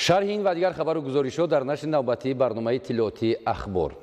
شرح این و دیگر خبر و گزارش‌ها در نشر نوبتی برنامه تلاوتی اخبار.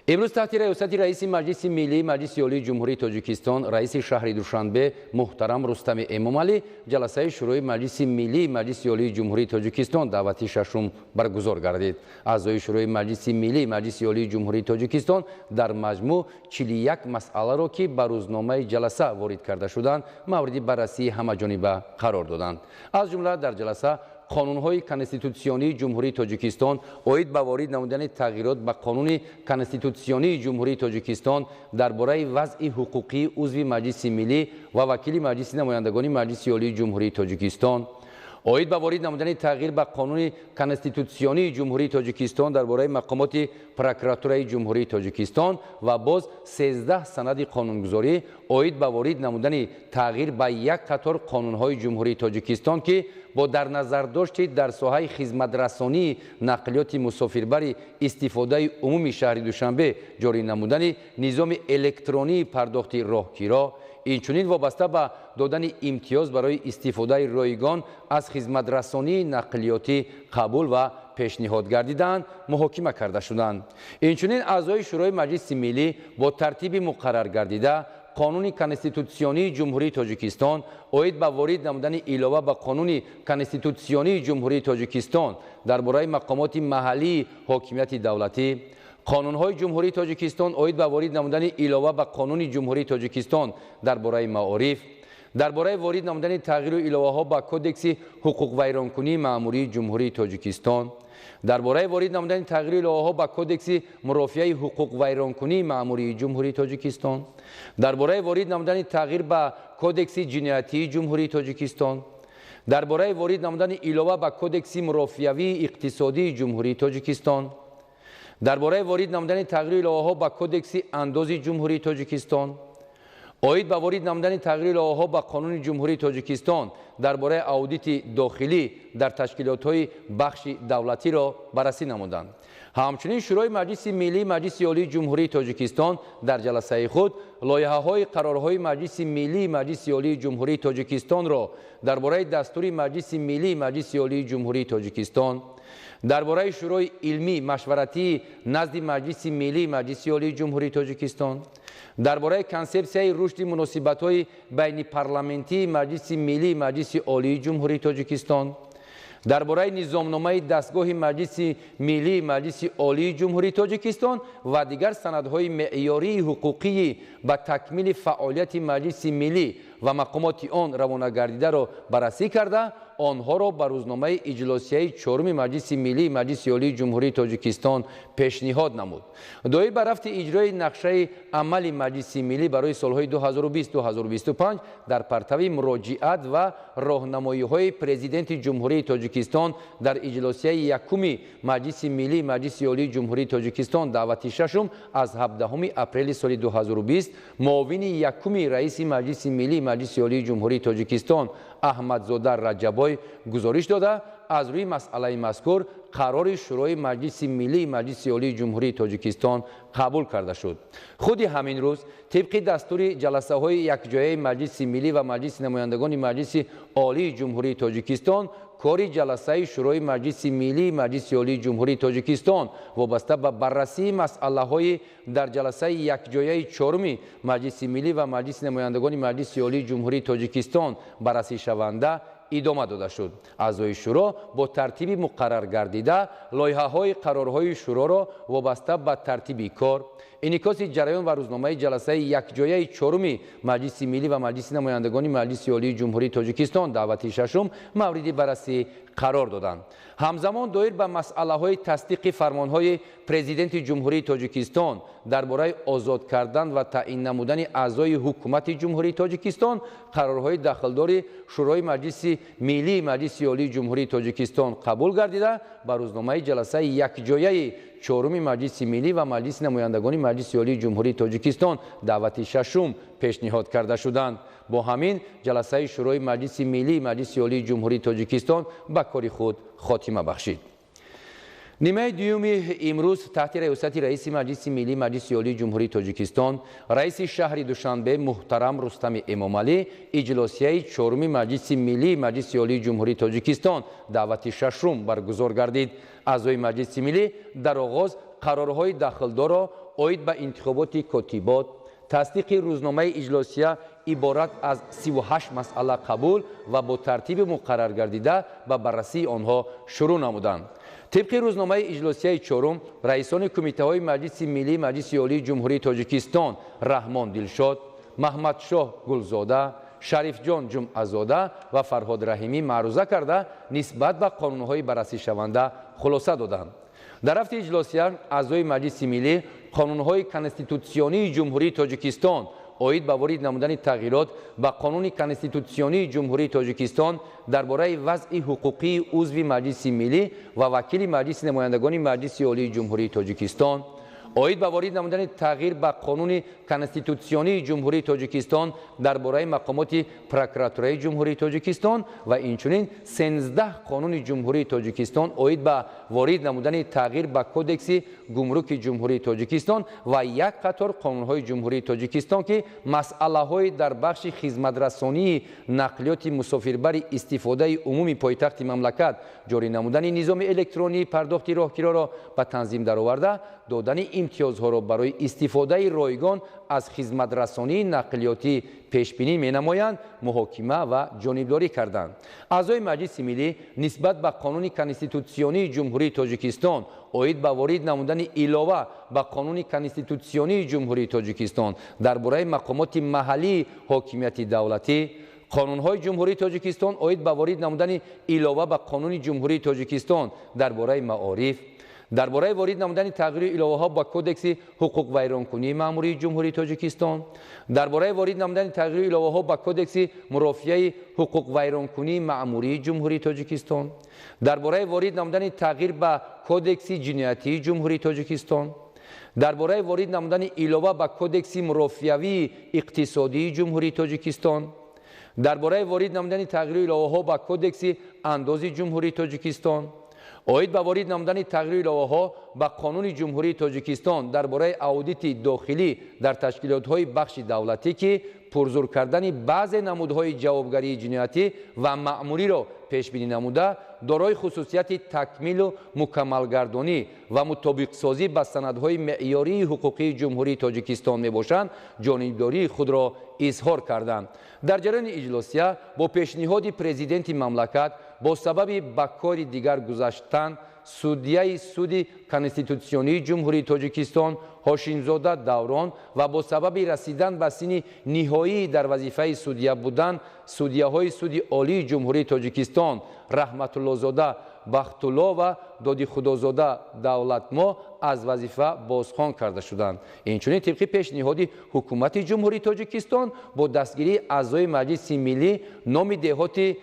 امروز تحت ریاست رئیس مجلس ملی مجلس عالی جمهوری تاجیکستان رئیس شهر دوشنبه محترم رستم امامعلی جلسه شروع مجلس ملی مجلس عالی جمهوری تاجیکستان دعوت ششم برگزار گردید. اعضای شروع مجلس ملی مجلس عالی جمهوری تاجیکستان در مجموع 41 مسئله را که به روزنامه جلسه وارد کرده شدند مورد بررسی همه‌جانبه قرار دادند. از جمله در جلسه قانون‌های کنستیتوسیونی جمهوری تاجیکستان اوید به وارد نمودن تغییرات به قانون کنستیتوسیونی جمهوری تاجیکستان درباره وضع حقوقی عضو مجلس ملی و وکیل مجلس نمایندگان مجلس عالی جمهوری تاجیکستان اوید به وارد نمودن تغییر به قانون کنستیتوسیونی جمهوری تاجیکستان درباره مقامات پروکراتورای جمهوری تاجیکستان و باز 13 سند قانونگذاری اوید به وارد نمودن تغییر به یک قطار قانون‌های جمهوری تاجیکستان که با در نظر داشت در ساحه خدمت رسانی نقلیات مسافربری استفاده عمومی شهر دوشنبه جاری نمودن نظام الکترونی پرداخت راهگیرا اینچنین وابسته به دادن امتیاز برای استفاده رایگان از خدمت رسانی نقلیاتی قبول و پیشنهاد گردیدند محاکمه کرده شدند. اینچنین اعضای شورای مجلس ملی با ترتیب مقرر گردیده قانون کنستیتوسیونی جمهوری تاجیکستان اوید به وارد نمودن علاوه به قانون کنستیتوسیونی جمهوری تاجیکستان درباره مقامات محلی حاکمیت دولتی قانون‌های جمهوری تاجیکستان اوید به وارد نمودن علاوه به قانون جمهوری تاجیکستان درباره معارف درباره وارد نمودن تغییر و علاوه‌ها به کدکس حقوق ویرانکنی مأموری جمهوری تاجیکستان درباره وارد نمودن تغییر علاوه‌ها به کدکس مرافعه حقوق ویرانکنی مأموری جمهوری تاجیکستان درباره وارد نمودن تغییر به کدکس جنایتی جمهوری تاجیکستان درباره وارد نمودن علاوه به کدکس مرافعوی اقتصادی جمهوری تاجیکستان درباره وارد نمودن تغییر علاوه‌ها به کدکس اندازی جمهوری تاجیکستان اوید به وارد نمودن تغییر علاوه‌ها به قانون جمهوری تاجیکستان درباره اودیت داخلی در تشکیلات‌های بخش دولتی را بررسی نمودند. همچنین شورای مجلس ملی مجلس عالی جمهوری تاجیکستان در جلسه خود لایحه‌های قرارهای مجلس ملی مجلس عالی جمهوری تاجیکستان را درباره دستور مجلس ملی مجلس عالی جمهوری تاجیکستان درباره شورای علمی مشورتی نزد مجلس ملی مجلس عالی جمهوری تاجیکستان درباره کنسپسیای رشد مناسبت‌های بین پارلمانتی مجلس ملی مجلس عالی جمهوری تاجیکستان درباره نظامنامه دستگاه مجلس ملی مجلس عالی جمهوری تاجیکستان و دیگر سندهای معیاری حقوقی به تکمیل فعالیت مجلس ملی و مقامات آن روانه گردیده را بررسی کرده آنها را به روزنامه اجلاسیه چهارم مجلس ملی مجلس عالی جمهوری تاجیکستان پیشنهاد نمود. دایر به رفت اجرای نقشه عمل مجلس ملی برای سالهای 2020-2025 در پرتو مراجعت و راهنمایی‌های پرزیدنت جمهوری تاجیکستان در اجلاسیه یکم مجلس ملی مجلس عالی جمهوری تاجیکستان دعوت ششم از 17 اپریل سال 2020 معاون یکم رئیس مجلس ملی مجلس عالی جمهوری تاجیکستان احمدزاده رجبای گزارش داده از روی مسئله مذکور قرار شورای مجلس ملی مجلس عالی جمهوری تاجیکستان قبول کرده شد. خود همین روز طبق دستور جلسه های یکجایه مجلس ملی و مجلس نمایندگان مجلس عالی جمهوری تاجیکستان کاری جلسه شورای مجلس ملی مجلس عالی جمهوری تاجیکستان وابسته به بررسی مسئله های در جلسه یکجایه چهارم مجلس ملی و مجلس نمایندگان مجلس عالی جمهوری تاجیکستان بررسی شونده ادامه داده شد. اعضای شورا با ترتیب مقرر گردیده لایحه‌های قرارهای شورا را وابسته به ترتیب کار انعکاس جریان و روزنامه جلسه یکجایه چهارم مجلس ملی و مجلس نمایندگان مجلس عالی جمهوری تاجیکستان دعوت ششم مورد بررسی قرار دادند. همزمان دایر به مسئله های تصدیق فرمان های پرزیدنت جمهوری تاجیکستان درباره آزاد کردن و تعیین نمودن اعضای حکومت جمهوری تاجیکستان قرارهای داخلدار شورای مجلس ملی مجلس عالی جمهوری تاجیکستان قبول گردیده به روزنامه جلسه یکجایه چهارم مجلس ملی و مجلس نمایندگان مجلس عالی جمهوری تاجیکستان دعوت ششم پیشنهاد کرده شدند. با همین جلسه شورای مجلس ملی مجلس عالی جمهوری تاجیکستان به کار خود خاتمه بخشید. نیمه دیوم امروز تحت ریاست رئیس مجلس ملی مجلس عالی جمهوری تاجیکستان رئیس شهر دوشنبه محترم رستم امامعلی اجلاسیه چهارم مجلس ملی مجلس عالی جمهوری تاجیکستان دعوت ششم برگزار گردید. اعضای مجلس ملی در آغاز قرارهای داخلدار را عاید به انتخابات کاتبات تصدیق روزنامه اجلاسیه عبارت از 38 مسئله قبول و با ترتیب مقرر گردیده به بررسی آنها شروع نمودند. طبق روزنامه اجلاسیه چهارم رئیسان کمیته های مجلس ملی مجلس عالی جمهوری تاجیکستان رحمان دلشاد، محمد شاه گلزاده، شریف جان جمعه‌زاده و فرهاد رحیمی معروضه کرده نسبت به قانون‌های بررسی شونده خلاصه دادند. در هفته اجلاسیه اعضای مجلس ملی قانون‌های کنستیتوسیونی جمهوری تاجیکستان عاید به وارد نمودن تغییرات به قانون کنستیتوسیونی جمهوری تاجیکستان درباره وضع حقوقی عضو مجلس ملی و وکیل مجلس نمایندگان مجلس عالی جمهوری تاجیکستان عاید به وارد نمودن تغییر به قانون کنستیتوسیونی جمهوری تاجیکستان درباره مقامات پروکراتوری جمهوری تاجیکستان و اینچنین 13 قانون جمهوری تاجیکستان عاید به وارد نمودن تغییر به کودکس گمرک جمهوری تاجیکستان و یک قطار قانون‌های جمهوری تاجیکستان که مسئله‌های در بخش خدمت‌رسانی نقلیات مسافربری استفاده عمومی پایتخت مملکت جاری نمودن نظام الکترونی پرداخت راهگیرا را به تنظیم درآورده دادن امتیازها را برای استفاده رایگان از خدمت‌رسانی نقلیاتی پیش بینی می‌نمایند محاکمه و جانبداری کردند. اعضای مجلس ملی نسبت به قانون کنستیتوسیونی جمهوری تاجیکستان عاید به وارد نمودن علاوه به قانون کنستیتوسیونی جمهوری تاجیکستان درباره مقامات محلی حاکمیت دولتی قانون‌های جمهوری تاجیکستان عاید به وارد نمودن علاوه به قانون جمهوری تاجیکستان درباره معارف درباره وارد نمودن تغییر الهه‌ها با کودکس حقوق ویرانکنی مأموری جمهوری تاجیکستان درباره وارد نمودن تغییر الهه‌ها با کودکس مرافعه حقوق ویرانکنی مأموری جمهوری تاجیکستان درباره وارد نمودن تغییر به کودکس جنایتی جمهوری تاجیکستان درباره وارد نمودن علاوه به کودکس مرافعوی اقتصادی جمهوری تاجیکستان درباره وارد نمودن تغییر الهه‌ها با کودکس اندازی جمهوری تاجیکستان عاید به وارد نمودن تغییر الهه‌ها به قانون جمهوری تاجیکستان درباره آدیت داخلی در تشکیلات‌های بخش دولتی که پرزور کردن بعضی نمودهای جوابگری جنایتی و مأموری را پیش بینی نموده دارای خصوصیت تکمیل و مکمل گردانی و مطابق سازی با سندهای معیاری حقوقی جمهوری تاجیکستان میباشند جانبداری خود را اظهار کردند. در جریان اجلاسیه با پیشنهاد پرزیدنت مملکت با سبب به کار دیگر گذاشتن سودیه سود کنستیتوسیونی جمهوری تاجیکستان هاشمزاده دوران و با سبب رسیدن به سن نهایی در وظیفه سودیه بودن سودیه های سود عالی جمهوری تاجیکستان رحمت الله زاده بختالله و دادی خدازاده دولتما از وظیفه بازخوان کرده شدند. اینچنین طبق پیشنهاد حکومت جمهوری تاجیکستان با دستگیری اعضای مجلس ملی نام دهات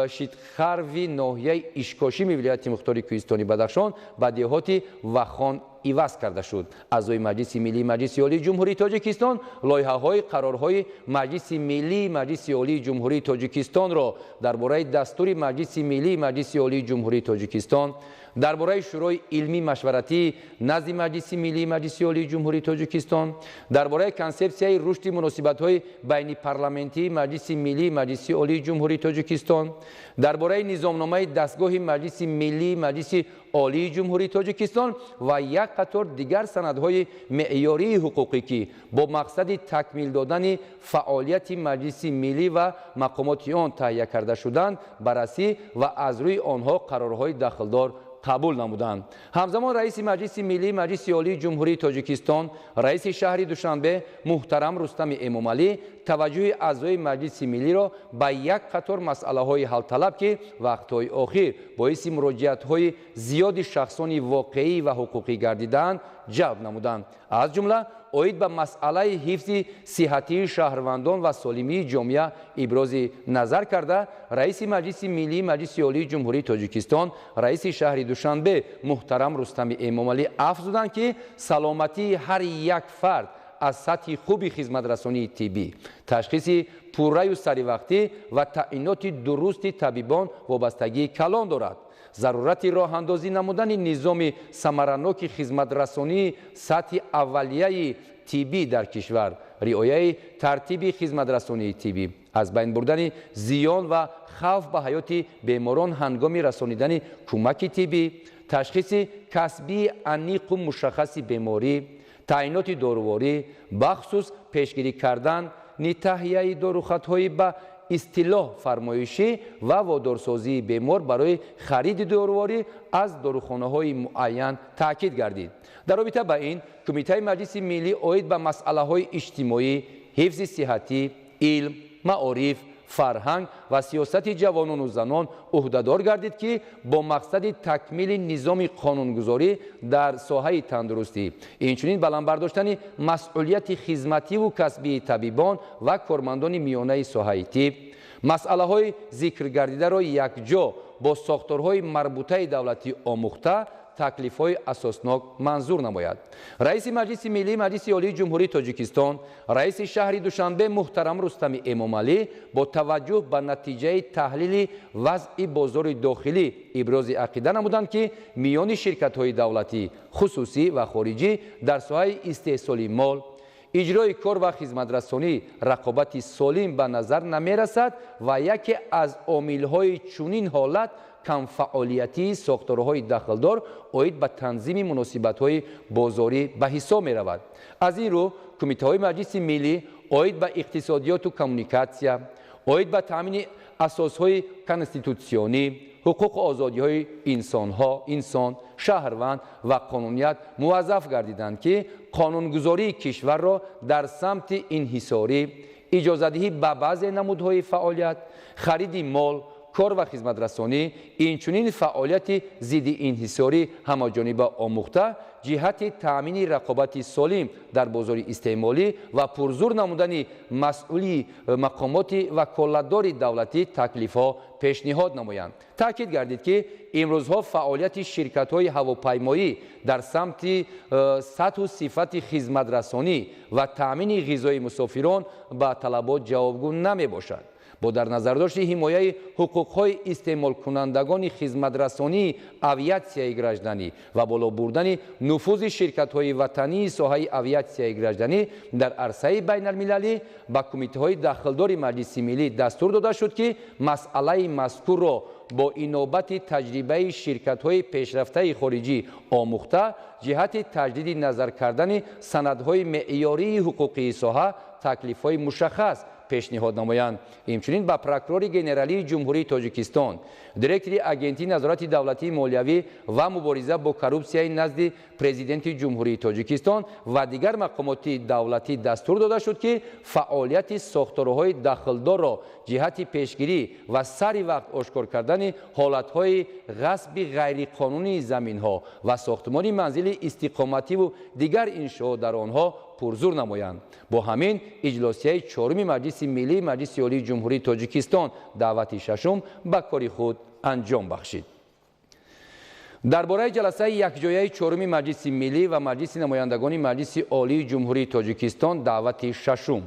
شیدخروی ناحیه اشکاشی ولایت مختار کوهستانی بدخشان به دهات وخان عوض کرده شد. اعضای مجلس ملی مجلس عالی جمهوری تاجیکستان لایحه‌های قرارهای مجلس ملی مجلس عالی جمهوری تاجیکستان را درباره دستور مجلس ملی مجلس عالی جمهوری تاجیکستان درباره شورای علمی مشورتی نزد مجلس ملی مجلس عالی جمهوری تاجیکستان درباره کنسپسیای رشد مناسبت‌های بین پارلمانتی مجلس ملی مجلس عالی جمهوری تاجیکستان درباره نظامنامه دستگاه مجلس ملی مجلس عالی جمهوری تاجیکستان و یک قطار دیگر سندهای معیاری حقوقی که با مقصد تکمیل دادن فعالیت مجلس ملی و مقامات آن تهیه کرده شدند بررسی و از روی آنها قرارهای داخلدار قبول نمودند. همزمان رئیس مجلس ملی مجلس عالی جمهوری تاجیکستان رئیس شهر دوشنبه محترم رستم امامعلی توجه اعضای مجلس ملی را به یک قطار مسئله های حل طلب که وقت‌های اخیر باعث مراجعت های زیاد شخصان واقعی و حقوقی گردیدند جلب نمودند. از جمله عاید به مسئله حفظ صحتی شهروندان و سالمی جامعه ابراز نظر کرده رئیس مجلس ملی مجلس عالی جمهوری تاجیکستان رئیس شهر دوشنبه محترم رستم امامعلی افزودند که سلامتی هر یک فرد از سطح خوبی خدمت‌رسانی طبی تشخیص پوررای و سریع وقتی و تعیینات درست طبیبان وابستگی کلان دارد. ضرورت راه اندازی نمودن نظام ثمرناک خدمترسانی سطح اولیه تیبی در کشور، رعایت ترتیب خدمترسانی تیبی، از بین بردن زیان و خوف به حیات بیماران هنگام رسانیدن کمک تیبی، تشخیص کسبی عمیق و مشخص بیماری، تعیینات دارویی، بخصوص پیشگیری کردن تهیه داروخطهای به اصطلاح فرمایشی و وادارسازی بیمار برای خرید دارویی از داروخانه‌های معین تاکید گردید. در رابطه با این، کمیته مجلس ملی عاید به مسائل اجتماعی، حفظ صحتی، علم، معارف، فرهنگ و سیاست جوانان و زنان عهدهدار گردید که با مقصد تکمیل نظام قانونگذاری در ساحه تندرستی، اینچنین بلند برداشتن مسئولیت خدمتی و کسبی طبیبان و کارمندان میانه ساحه طب، مسئله های ذکر گردیده را یکجا با ساختارهای مربوطه دولتی آموخته تکلیف‌های اساسناک منظور نماید. رئیس مجلس ملی مجلس عالی جمهوری تاجیکستان، رئیس شهر دوشنبه محترم رستم امامعلی با توجه به نتیجه تحلیل وضع بازار داخلی ابراز عقیده نمودند که میان شرکت‌های دولتی، خصوصی و خارجی در ساحه استحصال مال، اجرای کار و خدمترسانی رقابت سالم به نظر نمی رسد و یکی از عامل‌های چنین حالت کم فعالیتی ساختارهای دخلدار عاید به تنظیم مناسبت‌های بازاری به حساب می رود. از این رو کمیته‌های مجلس ملی عاید به اقتصادیات و کمونیکاسیا، عاید به تامین اساسهای کنستیتوسیونی، حقوق و آزادی‌های انسان، شهروند و قانونیت موظف گردیدند که قانونگذاری کشور را در سمت انحصاری، اجازه‌دهی به بعضی نمودهای فعالیت، خرید مال، کار و خدمترسانی، اینچنین فعالیت ضد انحصاری همه‌جانبه آموخته جهت تأمین رقابت سالم در بازار استعمالی و پرزور نمودن مسئولی مقامات وکالتدار دولتی تکلیف‌ها پیشنهاد نمایند. تاکید گردید که امروزها فعالیت شرکت‌های هواپیمایی در سمت سطح و صفت خدمترسانی و تأمین غذای مسافران به طلبات جوابگو نمی‌باشد. با در نظر داشت حمایت حقوق‌های استعمال کنندگان خدمترسانی اویاسیای گراجدانی و بالا بردن نفوذ شرکت‌های وطنی ساحه اویاسیای گراجدانی در عرصه بین‌المللی با کمیته‌های دخلدار مجلس ملی دستور داده شد که مسئله مذکور را با اینابت تجربه شرکت‌های پیشرفته خارجی آموخته جهت تجدید نظر کردن سندهای معیاری حقوقی ساحه تکلیف‌های مشخص پیشنهاد نمایند. همچنین با پروکورور گنرالی جمهوری تاجیکستان، دیرکتور اجنسی نظارت دولتی مالیوی و مبارزه با کروپسیای نزد پرزیدنت جمهوری تاجیکستان و دیگر مقامات دولتی دستور داده شد که فعالیت ساختارهای دخلدار را جهت پیشگیری و سری وقت آشکار کردن حالتهای غصب غیرقانونی زمین‌ها و ساختمان منزل استقامتی و دیگر انشاءات در آنها پرزور نمایند. با همین اجلاسیه چهارم مجلس ملی مجلس عالی جمهوری تاجیکستان دعوت ششم به کار خود انجام بخشید. درباره جلسه یکجایی چهارم مجلس ملی و مجلس نمایندگان مجلس عالی جمهوری تاجیکستان دعوت ششم،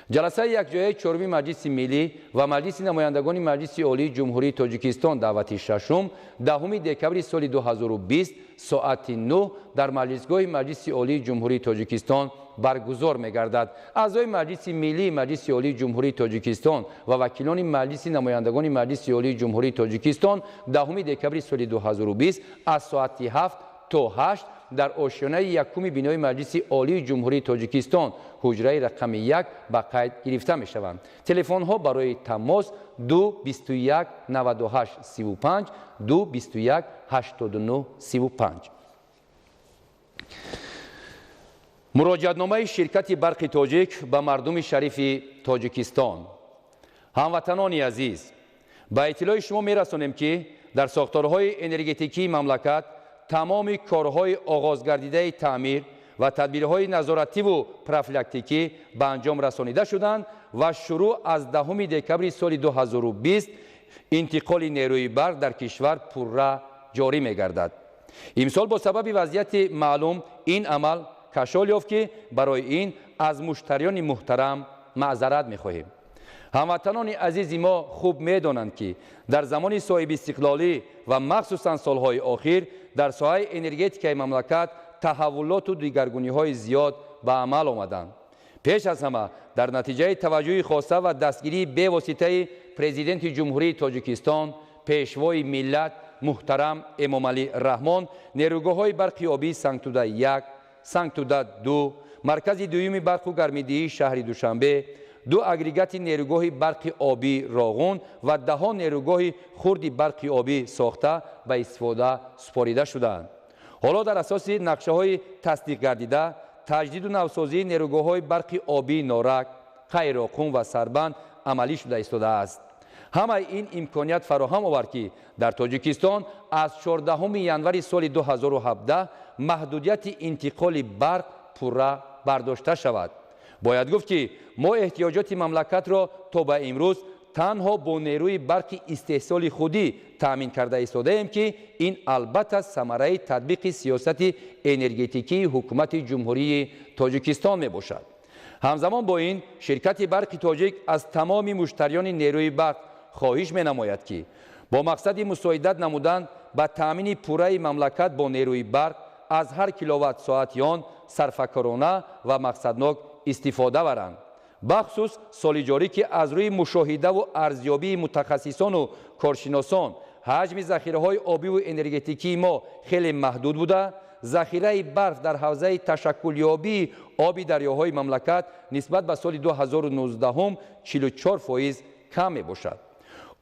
جلسه یکجایی چهارم مجلس ملی و مجلس نمایندگان مجلس عالی جمهوری تاجیکستان دعوت ششم 10 دکبر سال 2020 ساعت 9 در مجلسگاه مجلس عالی جمهوری تاجیکستان برگزار می‌گردد. اعضای مجلس ملی مجلس عالی جمهوری تاجیکستان و وکیلان مجلس نمایندگان مجلس عالی جمهوری تاجیکستان 10 دکبر سال 2020 از ساعت 7 تا 8 در آشیانه یکم بینای مجلس عالی جمهوری تاجیکستان حجره رقم 1 به قید گرفته می شوند. تلفن ها برای تماس 221 98 35 221 89 35. مراجعتنامه شرکت برق تاجیک به مردم شریف تاجیکستان. هموطنان عزیز، به اطلاع شما می رسانیم که در ساختارهای انرژتیکی مملکت تمام کارهای آغاز گردیده تعمیر و تدبیرهای نظارتی و پروفیلاکتیکی به انجام رسانیده شدند و شروع از 10 دکبر سال 2020 انتقال نیروی برق در کشور پرره جاری می گردد. امسال با سبب وضعیت معلوم این عمل کشال یافت که برای این از مشتریان محترم معذرت می خواهیم. ҳамватанони азизи мо хуб медонанд ки дар замони соҳиби истиқлолӣ ва махсусан солҳои охир дар соҳаи энергетикаи мамлакат таҳаввулоту дигаргуниҳои зиёд ба амал омаданд. пеш аз ҳама дар натиҷаи таваҷҷӯҳи хоса ва дастгирии бевоситаи президенти ҷумҳурии Тоҷикистон, пешвои миллат муҳтарам Эмомалӣ Раҳмон, нерӯгоҳҳои барқи обии Сангтуда-1, Сангтуда-2, маркази дуюми барқу гармидиҳии шаҳри Душанбе, 2 агрегати нерӯгоҳи барқи обии Роғун ва 10 нерӯгоҳи хурди барқи обӣ сохта ба истифода супорида шуданд. ҳоло дар асоси нақшаҳои тасдиқ гардида таҷдиду навсозии нерӯгоҳҳои барқи обии Норак, Қайроқум ва Сарбанд амалӣ шуда истодааст. ҳамаи ин имконият фароҳам овард ки дар Тоҷикистон аз 14 январи соли 2017 маҳдудияти интиқоли барқ пурра бардошта шавад. бояд гуфт ки мо эҳтиёҷоти мамлакатро то ба имрӯз танҳо бо нерӯи барқи истеҳсоли худӣ таъмин карда истодаем ки ин албатта самараи татбиқи сиёсати энергетикии ҳукумати ҷумҳурии Тоҷикистон мебошад. ҳамзамон бо ин ширкати барқи тоҷик аз тамоми муштариёни нерӯи барқ хоҳиш менамояд ки бо мақсади мусоидат намудан ба таъмини пурраи мамлакат бо нерӯи барқ аз ҳар киловаттсоати он сарфакорона ва мақсаднок истифода баранд. бахусус соли ҷорӣ ки аз рӯи мушоҳидаву арзёбии мутахассисону коршиносон ҳаҷми захираҳои обиву энергетикии мо хеле маҳдуд буда, захираи барқ дар ҳавзаи ташаккулёбии оби дарёҳои мамлакат нисбат ба соли 2019 44% кам мебошад.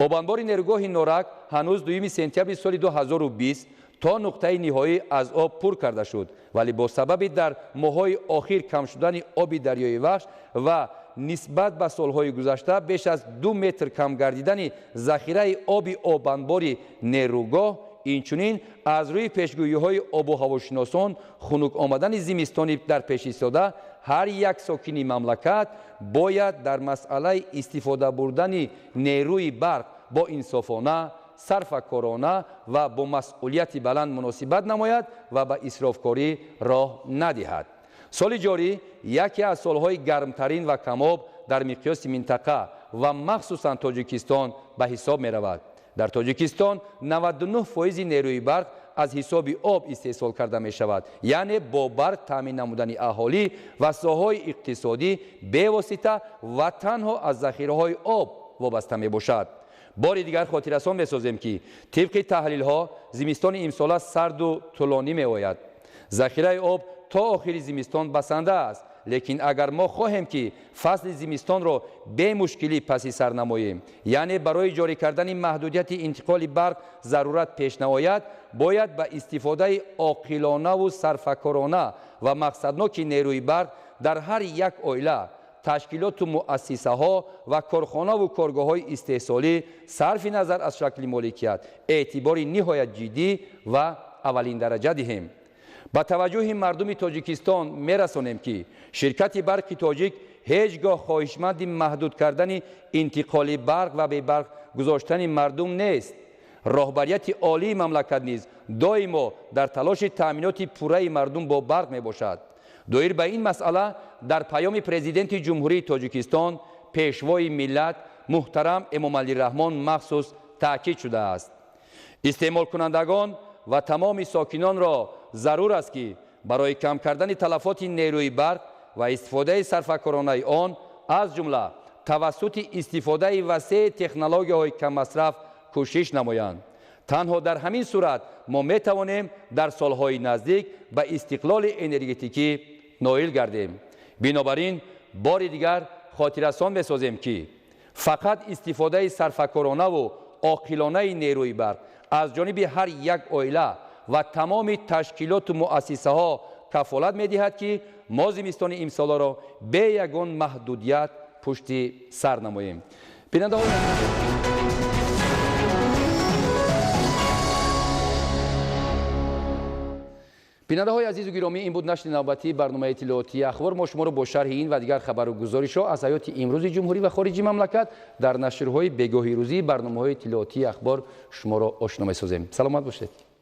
обанбори нерӯгоҳи Норак ҳанӯз 2 сентябри соли 2020 то нуқтаи ниҳоӣ аз об пур карда шуд, вале бо сабаби дар моҳҳои охир кам шудани оби дарёи Вахш ва нисбат ба солҳои гузашта беш аз 2 метр кам гардидани захираи оби обанбори нерӯгоҳ, инчунин аз рӯи пешгӯиҳои обу ҳавошиносон хунук омадани зимистони дар пеш истода ҳар як сокини мамлакат бояд дар масъалаи истифода бурдани нерӯи барқ бо инсофона, сарфакорона ва бо масъулияти баланд муносибат намояд ва ба исрофкорӣ роҳ надиҳад. соли ҷорӣ яке аз солҳои гармтарин ва камоб дар миқёси минтақа ва махсусан Тоҷикистон ба ҳисоб меравад. дар Тоҷикистон 99% нерӯи барқ аз ҳисоби об истеҳсол карда мешавад, яъне бо барқ таъмин намудани аҳолӣ ва соҳаҳои иқтисодӣ бевосита ва танҳо аз захираҳои об вобаста мебошад. бори дигар хотиррасон месозем ки тибқи таҳлилҳо зимистони имсола сарду тӯлонӣ меояд. захираи об то охири зимистон басанда аст, лекин агар мо хоҳем ки фасли зимистонро бемушкилӣ паси сар намоем, яъне барои ҷорӣ кардани маҳдудияти интиқоли барқ зарурат пеш наояд, бояд ба истифодаи оқилонаву сарфакорона ва мақсадноки нерӯи барқ дар ҳар як оила, ташкилоту муассисаҳо ва корхонаву коргоҳҳои истеҳсолӣ сарфи назар аз шакли моликият эътибори ниҳоят ҷиддӣ ва аввалиндараҷа диҳем. ба таваҷҷӯҳи мардуми Тоҷикистон мерасонем ки ширкати барқи тоҷик ҳеҷ гоҳ хоҳишманди маҳдуд кардани интиқоли барқ ва бебарқ гузоштани мардум нест. роҳбарияти олии мамлакат низ доимо дар талоши таъминоти пурраи мардум бо барқ мебошад. доир ба ин масъала дар паёми президенти ҷумҳурии Тоҷикистон, пешвои миллат муҳтарам Эмомалӣ Раҳмон махсус таъкид шудааст. истеъмолкунандагон ва тамоми сокинонро зарур аст ки барои кам кардани талафоти нерӯи барқ ва истифодаи сарфакоронаи он аз ҷумла тавассути истифодаи васеъи технологияҳои каммасраф кӯшиш намоянд. танҳо дар ҳамин сурат мо метавонем дар солҳои наздик ба истиқлоли энергетикӣ ноил гардем. бинобар ин бори дигар хотиррасон месозем ки фақат истифодаи сарфакоронаву оқилонаи нерӯи барқ аз ҷониби ҳар як оила ва тамоми ташкилоту муассисаҳо кафолат медиҳад ки мо зимистони имсолро бе ягон маҳдудият пушти сар намоем. бинандаҳои азизу гиромӣ, ин буд нашри навбатии барномаи иттилоотии ахбор. мо шуморо бо шарҳи ин ва дигар хабару гузоришҳо аз ҳаёти имрӯзи ҷумҳурӣ ва хориҷи мамлакат дар нашрҳои бегоҳи рӯзии барномаҳои иттилоотии ахбор шуморо ошно месозем. саломат бошед.